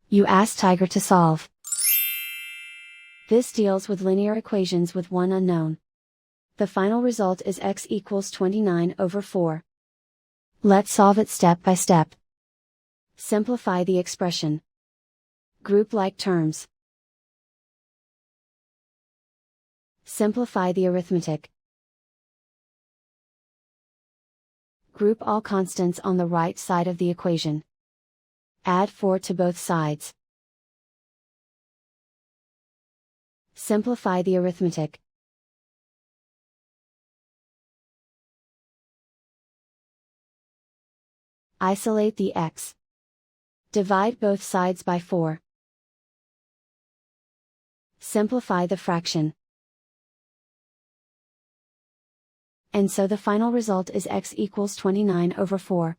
You ask Tiger to solve. This deals with linear equations with one unknown. The final result is x equals 29/4. Let's solve it step by step. Simplify the expression. Group like terms. Simplify the arithmetic. Group all constants on the right side of the equation. Add 4 to both sides. Simplify the arithmetic. Isolate the x. Divide both sides by 4. Simplify the fraction. And so the final result is x equals 29/4.